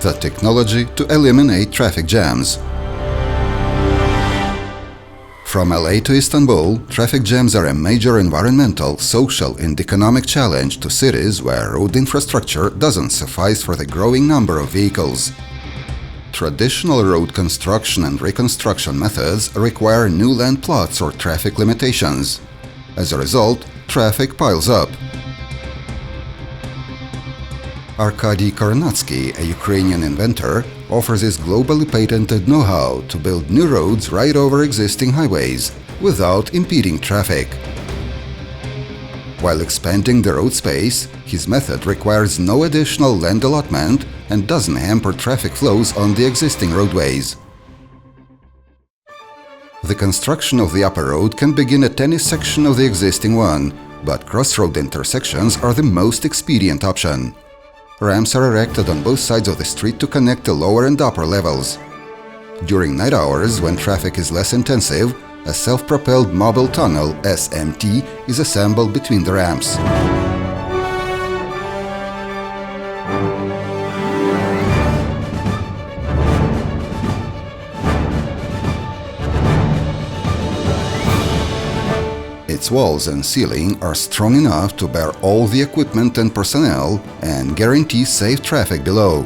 the technology to eliminate traffic jams. From LA to Istanbul, traffic jams are a major environmental, social and economic challenge to cities where road infrastructure doesn't suffice for the growing number of vehicles. Traditional road construction and reconstruction methods require new land plots or traffic limitations. As a result, traffic piles up. Arkady Kornatsky, a Ukrainian inventor, offers his globally patented know-how to build new roads right over existing highways without impeding traffic. While expanding the road space, his method requires no additional land allotment and doesn't hamper traffic flows on the existing roadways. The construction of the upper road can begin at any section of the existing one, but crossroad intersections are the most expedient option. Ramps are erected on both sides of the street to connect the lower and upper levels. During night hours, when traffic is less intensive, a self-propelled mobile tunnel (SMT) is assembled between the ramps. Its walls and ceiling are strong enough to bear all the equipment and personnel and guarantee safe traffic below.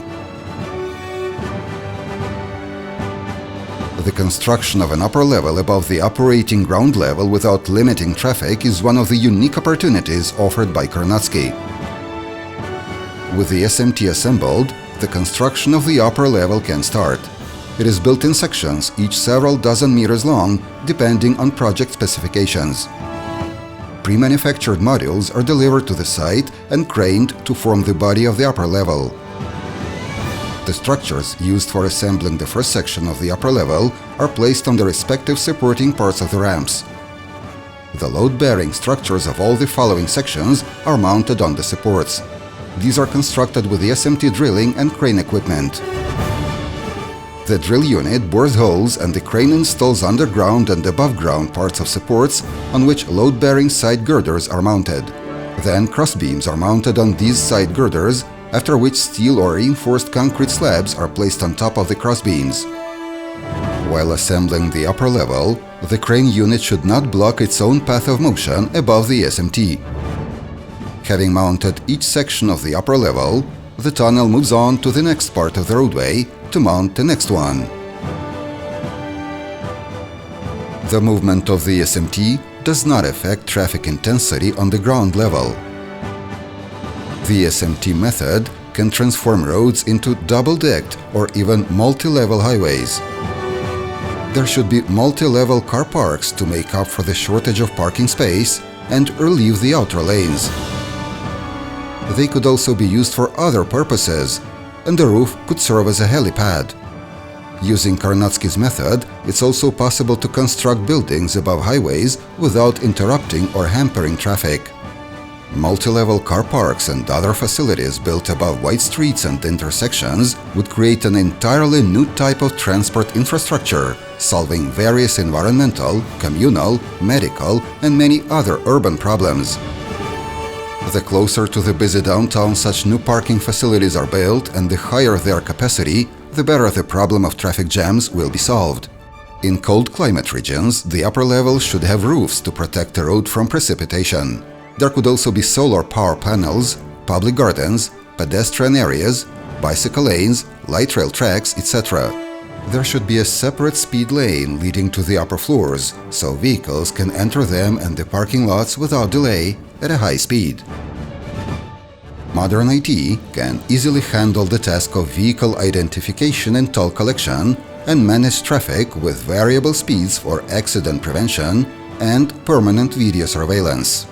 The construction of an upper level above the operating ground level without limiting traffic is one of the unique opportunities offered by Kornatsky. With the SMT assembled, the construction of the upper level can start. It is built in sections, each several dozen meters long, depending on project specifications. Pre-manufactured modules are delivered to the site and craned to form the body of the upper level. The structures used for assembling the first section of the upper level are placed on the respective supporting parts of the ramps. The load-bearing structures of all the following sections are mounted on the supports. These are constructed with the SMT drilling and crane equipment. The drill unit bores holes and the crane installs underground and above-ground parts of supports on which load-bearing side girders are mounted. Then crossbeams are mounted on these side girders, after which steel or reinforced concrete slabs are placed on top of the crossbeams. While assembling the upper level, the crane unit should not block its own path of motion above the SMT. Having mounted each section of the upper level, the tunnel moves on to the next part of the roadway to mount the next one. The movement of the SMT does not affect traffic intensity on the ground level. The SMT method can transform roads into double-decked or even multi-level highways. There should be multi-level car parks to make up for the shortage of parking space and relieve the outer lanes. They could also be used for other purposes, and the roof could serve as a helipad. Using Kornatsky's method, it's also possible to construct buildings above highways without interrupting or hampering traffic. Multi-level car parks and other facilities built above wide streets and intersections would create an entirely new type of transport infrastructure, solving various environmental, communal, medical, and many other urban problems. The closer to the busy downtown such new parking facilities are built and the higher their capacity, the better the problem of traffic jams will be solved. In cold climate regions, the upper level should have roofs to protect the road from precipitation. There could also be solar power panels, public gardens, pedestrian areas, bicycle lanes, light rail tracks, etc. There should be a separate speed lane leading to the upper floors, so vehicles can enter them and the parking lots without delay at a high speed. Modern IT can easily handle the task of vehicle identification and toll collection and manage traffic with variable speeds for accident prevention and permanent video surveillance.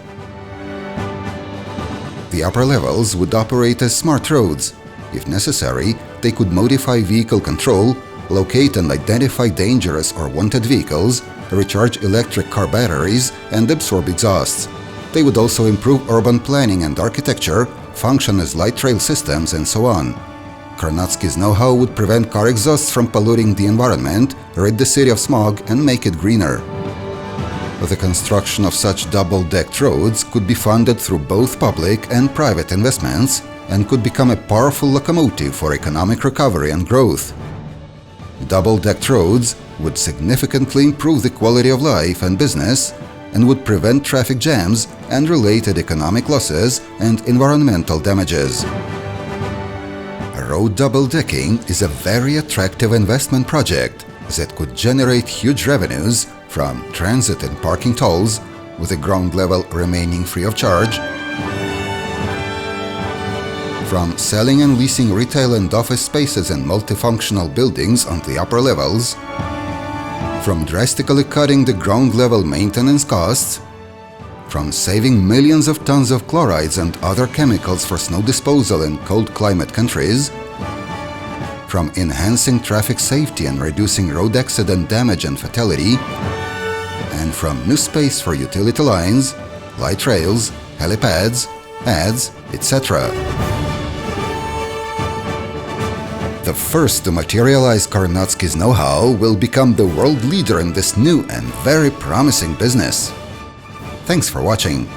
The upper levels would operate as smart roads. If necessary, they could modify vehicle control, locate and identify dangerous or wanted vehicles, recharge electric car batteries, and absorb exhausts. They would also improve urban planning and architecture, function as light rail systems, and so on. Kornatsky's know-how would prevent car exhausts from polluting the environment, rid the city of smog, and make it greener. The construction of such double-decked roads could be funded through both public and private investments and could become a powerful locomotive for economic recovery and growth. Double-decked roads would significantly improve the quality of life and business and would prevent traffic jams and related economic losses and environmental damages. Road double-decking is a very attractive investment project that could generate huge revenues from transit and parking tolls, with the ground level remaining free of charge, from selling and leasing retail and office spaces and multifunctional buildings on the upper levels, from drastically cutting the ground-level maintenance costs, from saving millions of tons of chlorides and other chemicals for snow disposal in cold climate countries, from enhancing traffic safety and reducing road accident damage and fatality, and from new space for utility lines, light rails, helipads, pads, etc. The first to materialize Karnatsky's know-how will become the world leader in this new and very promising business. Thanks for watching.